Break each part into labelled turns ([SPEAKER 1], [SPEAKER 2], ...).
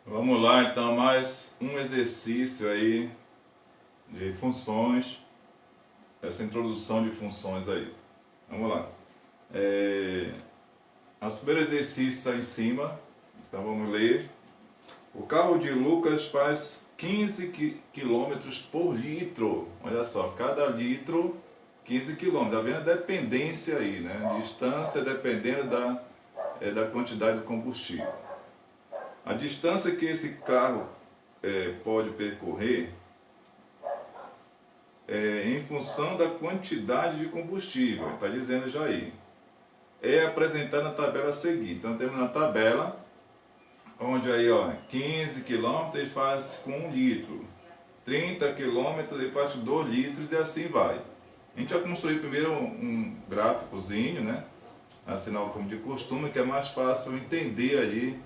[SPEAKER 1] Vamos lá, então, mais um exercício aí de funções, essa introdução de funções aí. Vamos lá. O primeiro exercício está em cima, então vamos ler. O carro de Lucas faz 15 quilômetros por litro. Olha só, cada litro 15 quilômetros. Está vendo a dependência aí, né? Distância dependendo da quantidade de combustível. A distância que esse carro pode percorrer em função da quantidade de combustível, está dizendo já aí. É apresentado na tabela a seguir. Então temos na tabela, onde aí 15 km ele faz com 1 litro, 30 km ele faz com 2 litros e assim vai. A gente vai construir primeiro um gráficozinho, né? Assinar como de costume, que é mais fácil entender ali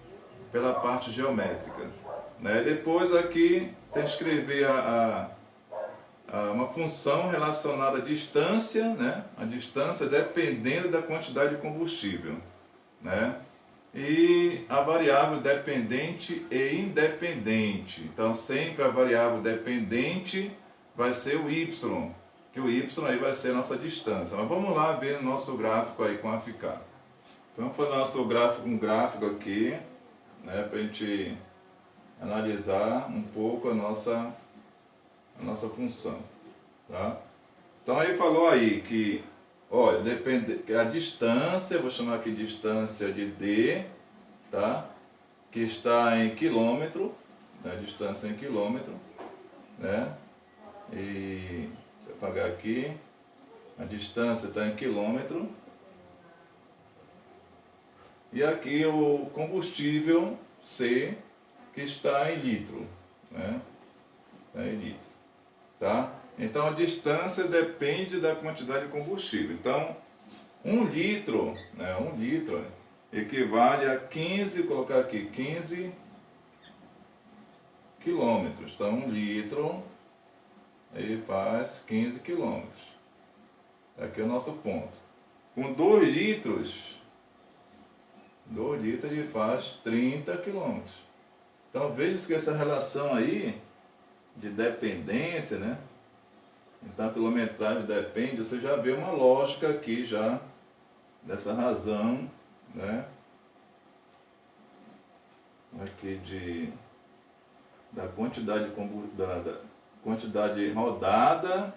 [SPEAKER 1] pela parte geométrica, né? Depois aqui tem que escrever uma função relacionada à distância, né? A distância dependendo da quantidade de combustível, né? E a variável dependente e independente. Então sempre a variável dependente vai ser o y, que o y aí vai ser a nossa distância. Mas vamos lá ver o nosso gráfico aí como vai ficar. Então vamos fazer nosso gráfico, um gráfico aqui, né, para a gente analisar um pouco a nossa função, tá? Então aí falou aí que, olha, depende, que a distância, vou chamar aqui de distância de D, tá? Que está em quilômetro, né? Distância em quilômetro, né? E deixa eu apagar aqui, a distância está em quilômetro. E aqui o combustível C, que está em litro, né? Está em litro, tá? Então a distância depende da quantidade de combustível. Então, 1 litro, né? 1 litro equivale a 15, vou colocar aqui, 15 quilômetros. Então, 1 litro ele faz 15 quilômetros. Aqui é o nosso ponto. Com 2 litros, 2 litros ele faz 30 quilômetros. Então veja que essa relação aí de dependência, né? Então a quilometragem depende, você já vê uma lógica aqui já dessa razão, né? Aqui da quantidade da quantidade rodada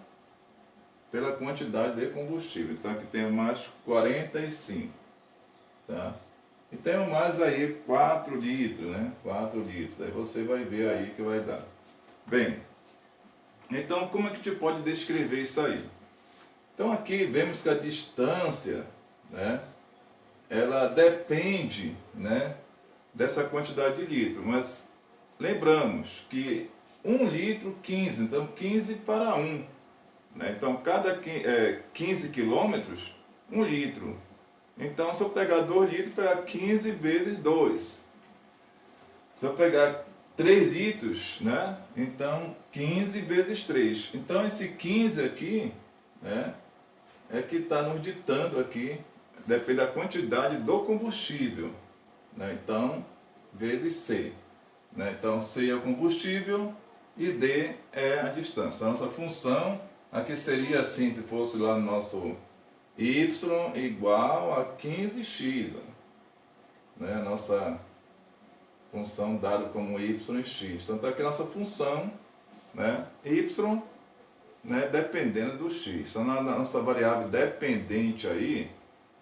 [SPEAKER 1] pela quantidade de combustível. Então aqui tem mais 45, tá? E temos mais aí 4 litros, né? 4 litros. Aí você vai ver aí que vai dar. Bem, então como é que a gente pode descrever isso aí? Então aqui vemos que a distância, né? Ela depende, né? Dessa quantidade de litros. Mas lembramos que 1 litro, 15. Então 15 para 1. Né? Então cada 15 quilômetros, 1 litro. Então, se eu pegar 2 litros, pegar 15 vezes 2. Se eu pegar 3 litros, né? Então, 15 vezes 3. Então, esse 15 aqui, né? É que está nos ditando aqui, depende da quantidade do combustível, né? Então, vezes C. Né? Então, C é o combustível e D é a distância. A nossa função aqui seria assim, se fosse lá no nosso y igual a 15x, né? A nossa função dada como y e x. Então está aqui a nossa função, né? Y, né? Dependendo do x. Então a nossa variável dependente aí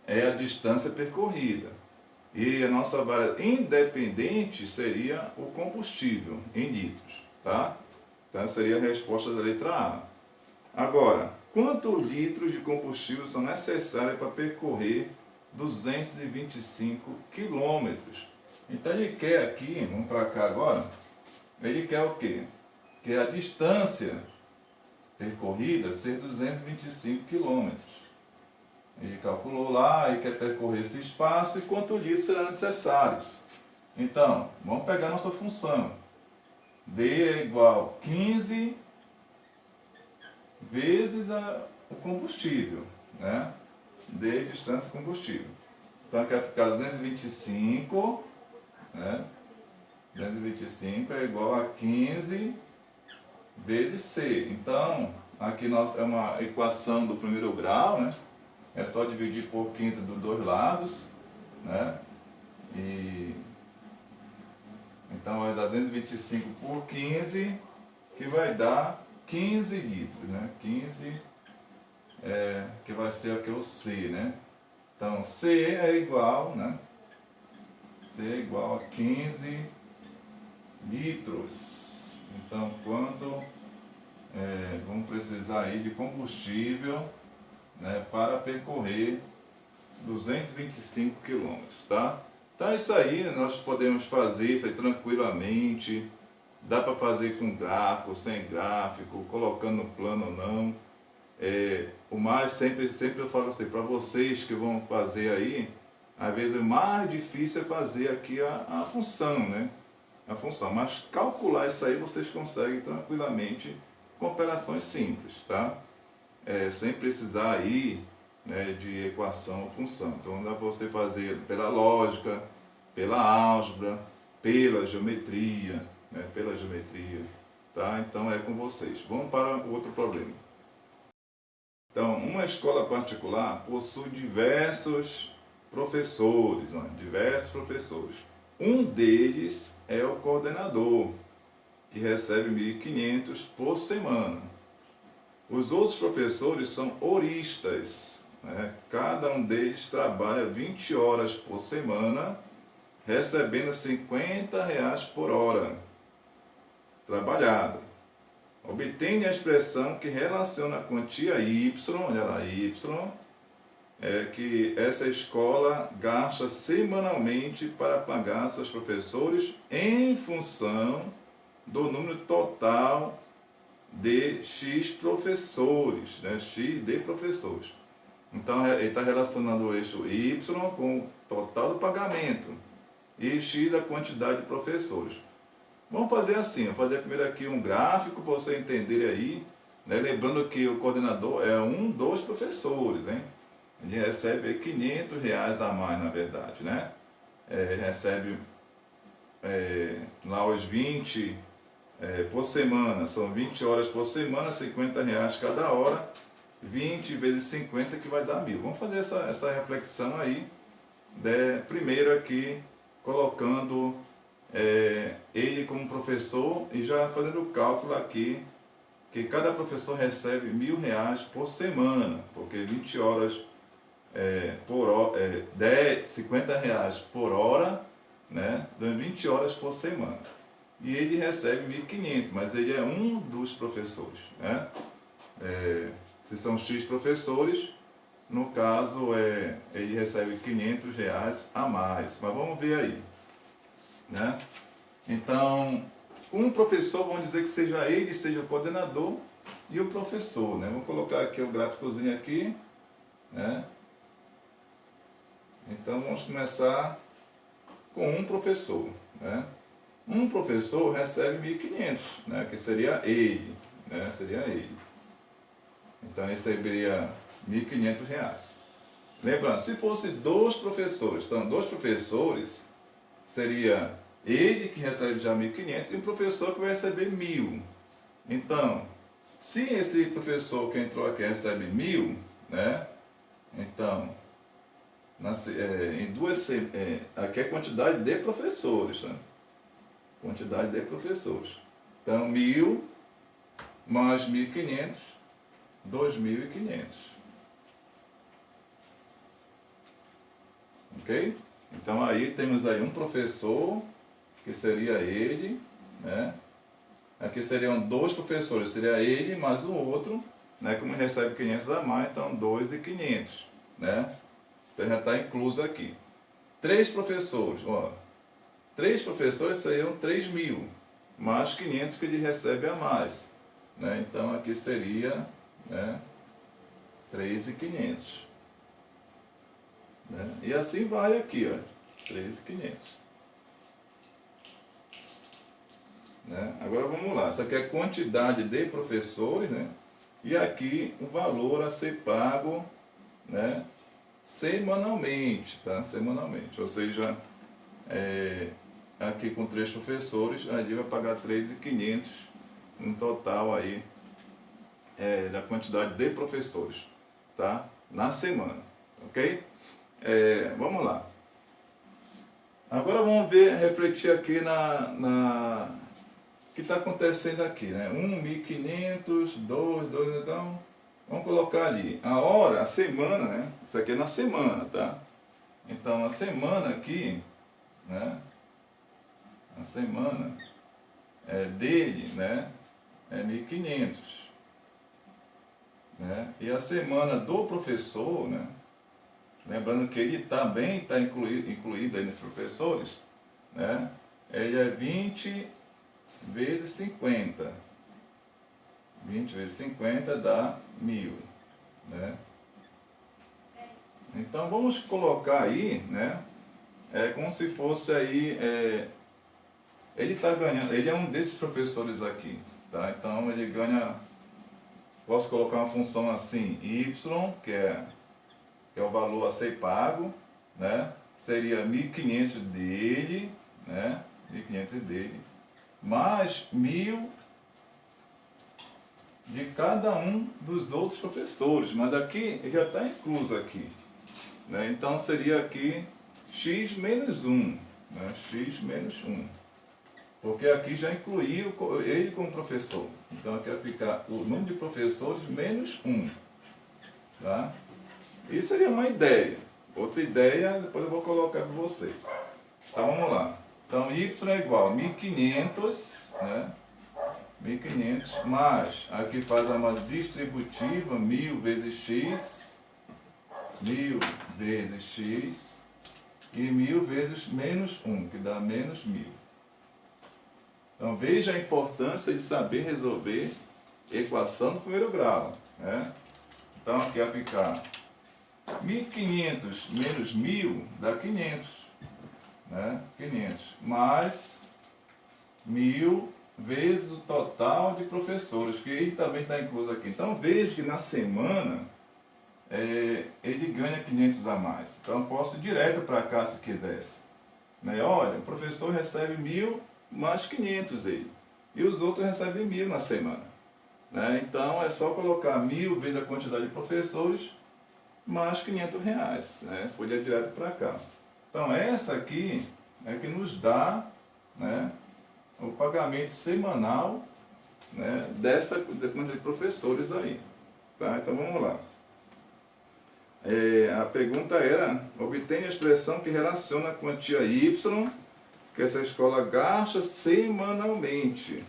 [SPEAKER 1] é a distância percorrida. E a nossa variável independente seria o combustível em litros, tá? Então seria a resposta da letra A. Agora, quantos litros de combustível são necessários para percorrer 225 quilômetros? Então ele quer aqui, vamos para cá agora, ele quer o quê? Que a distância percorrida ser 225 quilômetros. Ele calculou lá e quer percorrer esse espaço e quantos litros serão necessários. Então, vamos pegar nossa função. D é igual a 15 vezes o combustível, né? D distância combustível. Então aqui vai ficar 225, né? 225 é igual a 15 vezes C. Então, aqui nós, é uma equação do primeiro grau, né? É só dividir por 15 dos dois lados, né? E então vai dar 225 por 15, que vai dar 15 litros, né? 15 que vai ser aqui o C, né? Então C é igual, né? C é igual a 15 litros. Então quanto vamos precisar aí de combustível, né, para percorrer 225 quilômetros, tá? Então é isso aí, nós podemos fazer isso aí tranquilamente. Dá para fazer com gráfico, sem gráfico, colocando no plano ou não. O mais, sempre eu falo assim, para vocês que vão fazer aí, às vezes o mais difícil é fazer aqui a função, né? A função, mas calcular isso aí vocês conseguem tranquilamente com operações simples, tá? Sem precisar aí, né, de equação ou função. Então dá para você fazer pela lógica, pela álgebra, pela geometria, né? Pela geometria, tá? Então é com vocês. Vamos para o outro problema. Então, uma escola particular possui diversos professores, né? Diversos professores. Um deles é o coordenador, que recebe 1.500 por semana. Os outros professores são horistas, né? Cada um deles trabalha 20 horas por semana, recebendo R$ 50 por hora trabalhada. Obtém a expressão que relaciona a quantia Y, olha lá, Y, que essa escola gasta semanalmente para pagar seus professores em função do número total de X professores, né? X de professores. Então ele está relacionando o eixo Y com o total do pagamento e X da quantidade de professores. Vamos fazer assim, vou fazer primeiro aqui um gráfico para você entender aí, né? Lembrando que o coordenador é um dos professores, hein? Ele recebe R$ 500 a mais, na verdade, né? Recebe lá os 20 por semana, são 20 horas por semana, R$ 50 cada hora, 20 vezes 50 que vai dar 1.000. Vamos fazer essa reflexão aí, primeiro aqui, colocando ele como professor e já fazendo o cálculo aqui, que cada professor recebe R$ 1.000 por semana, porque 20 horas por hora, R$ 50 por hora, né, dando 20 horas por semana. E ele recebe 1.500, mas ele é um dos professores, né? Se são X professores, no caso ele recebe R$ 500 a mais. Mas vamos ver aí, né? Então, um professor, vamos dizer que seja ele, seja o coordenador e o professor, né? Vou colocar aqui o gráficozinho aqui, né? Então vamos começar com um professor, né? Um professor recebe 1.500, né? Que seria ele, né? Seria ele. Então ele receberia R$ 1.500. Lembrando, se fosse dois professores, então dois professores, seria ele que recebe já 1.500 e um professor que vai receber 1.000. Então, se esse professor que entrou aqui recebe 1.000, né? Então, aqui é a quantidade de professores, né? Quantidade de professores. Então, 1.000 mais 1.500, 2.500. Ok? Então, aí temos aí um professor, que seria ele, né? Aqui seriam dois professores, seria ele mais o outro, né? Como ele recebe 500 a mais, então 2.500, né? Então já está incluso aqui. Três professores, ó. Três professores seriam 3.000, mais 500 que ele recebe a mais, né? Então aqui seria, né, 3.500, né? E assim vai aqui, ó, 3.500, né? Agora vamos lá, isso aqui é a quantidade de professores, né? E aqui o valor a ser pago, né, semanalmente, tá? Semanalmente, ou seja, aqui com 3 professores, a gente vai pagar 3.500 no total aí, da quantidade de professores, tá? Na semana, ok? Vamos lá. Agora vamos ver, refletir aqui o que está acontecendo aqui, né? 1.500, 2, então, vamos colocar ali. A hora, a semana, né? Isso aqui é na semana, tá? Então, a semana aqui, né? A semana dele, né? É 1.500, né? E a semana do professor, né? Lembrando que ele também está incluído aí nos professores, né? Ele é 20 vezes 50. 20 vezes 50 dá 1.000, né? Então vamos colocar aí, né? Como se fosse aí, ele está ganhando, ele é um desses professores aqui, tá? Então ele ganha, posso colocar uma função assim, y, que é o valor a ser pago, né? Seria 1.500 dele, né? 1.500 dele, mais 1.000 de cada um dos outros professores, mas aqui já está incluso aqui, né? Então seria aqui x menos 1, né? X menos 1, porque aqui já incluiu ele como professor, então aqui vai ficar o número de professores menos 1, tá? Isso seria uma ideia. Outra ideia, depois eu vou colocar para vocês. Então vamos lá. Então y é igual a 1.500, né? 1.500 mais, aqui faz uma distributiva, 1.000 vezes x, 1.000 vezes x e 1.000 vezes menos 1, que dá menos 1.000. Então veja a importância de saber resolver equação do primeiro grau, né? Então aqui vai ficar 1.500 menos 1.000 dá 500, né? 500 mais 1.000 vezes o total de professores, que ele também está incluso aqui. Então veja que na semana ele ganha 500 a mais. Então eu posso ir direto para cá se quisesse, né? Olha, o professor recebe 1.000 mais 500 ele, e os outros recebem 1.000 na semana, né? Então é só colocar 1.000 vezes a quantidade de professores mais 500 reais, né? Você pode ir direto para cá. Então essa aqui é que nos dá, né, o pagamento semanal, né, dessa quantidade de professores aí, tá? Então vamos lá. A pergunta era: obtenha a expressão que relaciona a quantia y que essa escola gasta semanalmente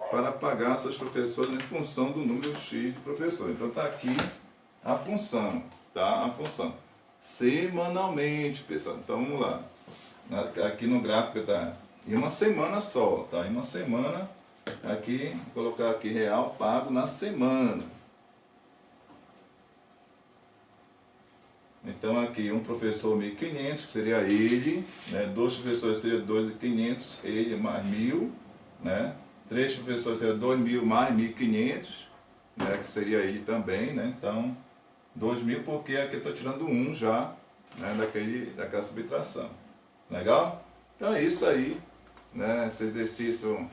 [SPEAKER 1] para pagar seus professores em função do número X de professores. Então está aqui a função, tá? A função semanalmente, pessoal. Então vamos lá. Aqui no gráfico está em uma semana só, tá? Em uma semana, aqui, vou colocar aqui real pago na semana. Então aqui um professor 1.500, que seria ele, né? 2 professores seria 2.500, ele mais 1.000, né? 3 professores seria 2.000 mais 1.500, né? Que seria ele também, né? Então 2.000, porque aqui eu estou tirando 1 já, né? daquela subtração. Legal? Então é isso aí, né? Esse exercício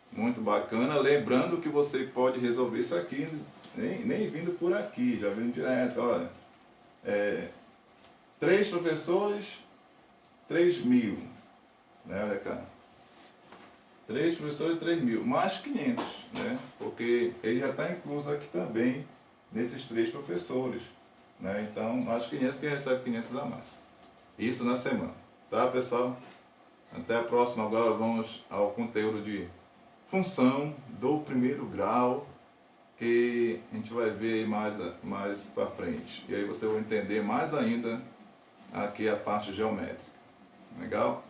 [SPEAKER 1] muito bacana. Lembrando que você pode resolver isso aqui nem vindo por aqui, já vindo direto, olha. 3 professores, 3.000, né? Olha cá. 3 professores, 3.000, mais 500, né? Porque ele já está incluso aqui também, nesses 3 professores, né? Então, mais 500, quem recebe 500 a mais. Isso na semana, tá, pessoal? Até a próxima. Agora vamos ao conteúdo de função do primeiro grau, que a gente vai ver mais para frente. E aí você vai entender mais ainda aqui a parte geométrica. Legal?